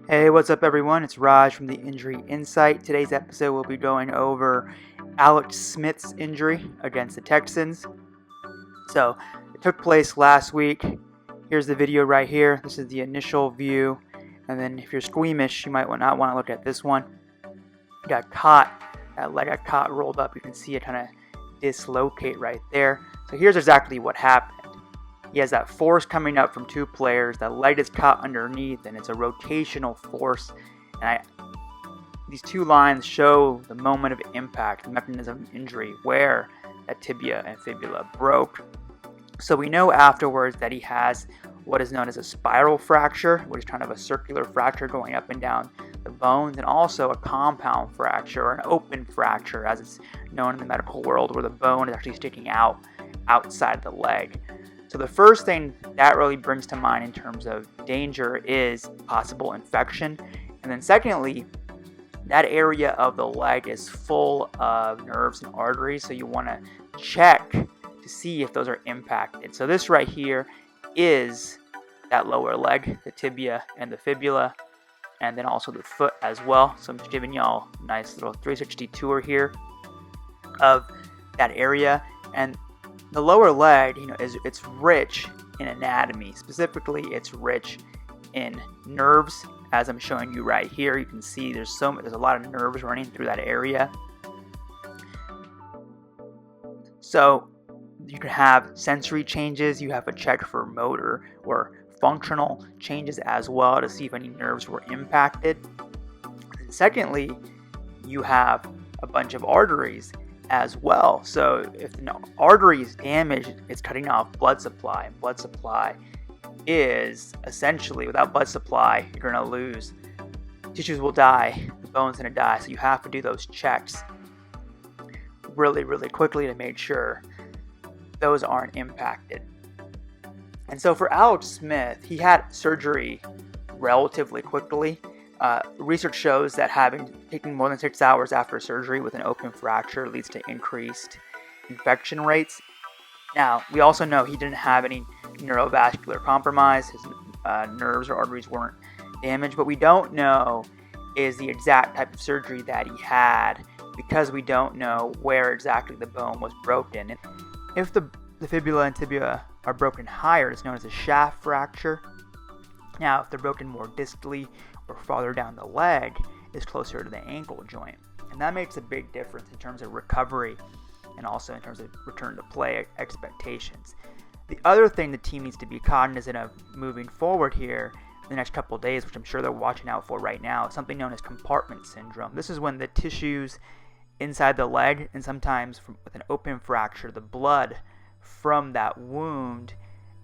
Hey, what's up everyone? It's Raj from the Injury Insight. Today's episode will be going over Alex Smith's injury against the Texans. So, it took place last week. Here's the video right here. This is the initial view. And then if you're squeamish, you might not want to look at this one. He got caught. That leg got caught, rolled up. You can see it kind of dislocate right there. So here's exactly what happened. He has that force coming up from two players. That leg is caught underneath, and it's a rotational force. And these two lines show the moment of impact, the mechanism of injury, where that tibia and fibula broke. So we know afterwards that he has what is known as a spiral fracture, which is kind of a circular fracture going up and down the bones, and also a compound fracture, or an open fracture, as it's known in the medical world, where the bone is actually sticking out outside the leg. So the first thing that really brings to mind in terms of danger is possible infection. And then secondly, that area of the leg is full of nerves and arteries, so you want to check to see if those are impacted. So this right here is that lower leg, the tibia and the fibula, and then also the foot as well. So I'm just giving y'all a nice little 360 tour here of that area. And the lower leg, it's rich in anatomy. Specifically, it's rich in nerves. As I'm showing you right here, you can see there's a lot of nerves running through that area. So you can have sensory changes. You have to check for motor or functional changes as well to see if any nerves were impacted. And secondly, you have a bunch of arteries as well. So if the artery is damaged, it's cutting off blood supply. And blood supply is essentially, without blood supply, you're going to lose. Tissues will die. The bone's going to die. So you have to do those checks really, really quickly to make sure those aren't impacted. And so for Alex Smith, he had surgery relatively quickly. Research shows that taking more than 6 hours after surgery with an open fracture leads to increased infection rates. Now, we also know he didn't have any neurovascular compromise. His nerves or arteries weren't damaged. What we don't know is the exact type of surgery that he had, because we don't know where exactly the bone was broken. If the fibula and tibia are broken higher, it's known as a shaft fracture. Now, if they're broken more distally or farther down the leg, is closer to the ankle joint. And that makes a big difference in terms of recovery and also in terms of return to play expectations. The other thing the team needs to be cognizant of moving forward here in the next couple of days, which I'm sure they're watching out for right now, is something known as compartment syndrome. This is when the tissues inside the leg, and sometimes with an open fracture, the blood from that wound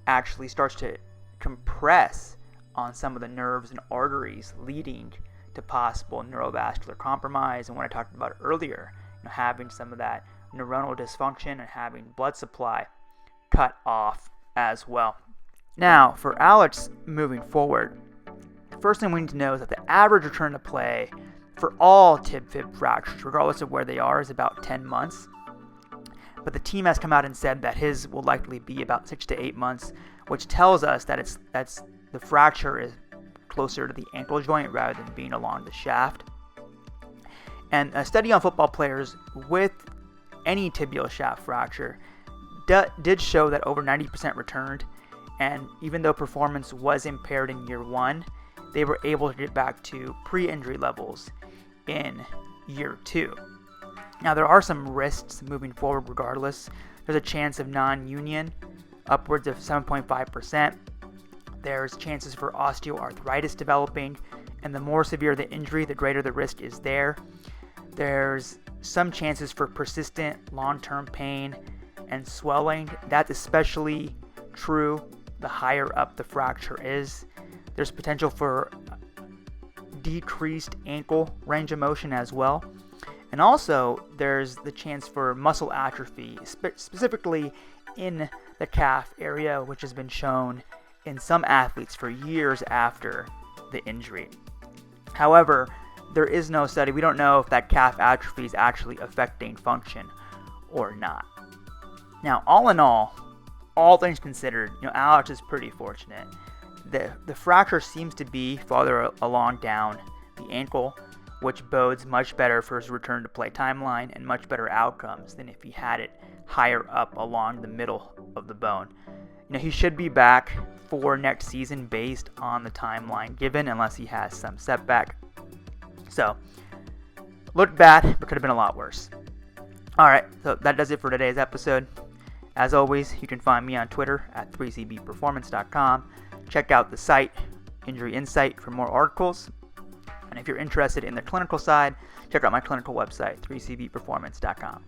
actually starts to compress on some of the nerves and arteries, leading to possible neurovascular compromise. And what I talked about earlier, having some of that neuronal dysfunction and having blood supply cut off as well. Now, for Alex moving forward, the first thing we need to know is that the average return to play for all tib-fib fractures, regardless of where they are, is about 10 months. But the team has come out and said that his will likely be about 6 to 8 months, which tells us that the fracture is closer to the ankle joint rather than being along the shaft. And a study on football players with any tibial shaft fracture did show that over 90% returned. And even though performance was impaired in year one, they were able to get back to pre-injury levels in year two. Now, there are some risks moving forward regardless. There's a chance of non-union, upwards of 7.5%. There's chances for osteoarthritis developing, and the more severe the injury, the greater the risk is there. There's some chances for persistent long-term pain and swelling. That's especially true the higher up the fracture is. There's potential for decreased ankle range of motion as well. And also, there's the chance for muscle atrophy, specifically in the calf area, which has been shown in some athletes for years after the injury. However, there is no study. We don't know if that calf atrophy is actually affecting function or not. Now, all in all things considered, Alex is pretty fortunate the fracture seems to be farther along down the ankle, which bodes much better for his return to play timeline and much better outcomes than if he had it higher up along the middle of the bone. He should be back for next season based on the timeline given, unless he has some setback. So, looked bad, but could have been a lot worse. Alright, so that does it for today's episode. As always, you can find me on Twitter at 3cbperformance.com. Check out the site, Injury Insight, for more articles. And if you're interested in the clinical side, check out my clinical website, 3cbperformance.com.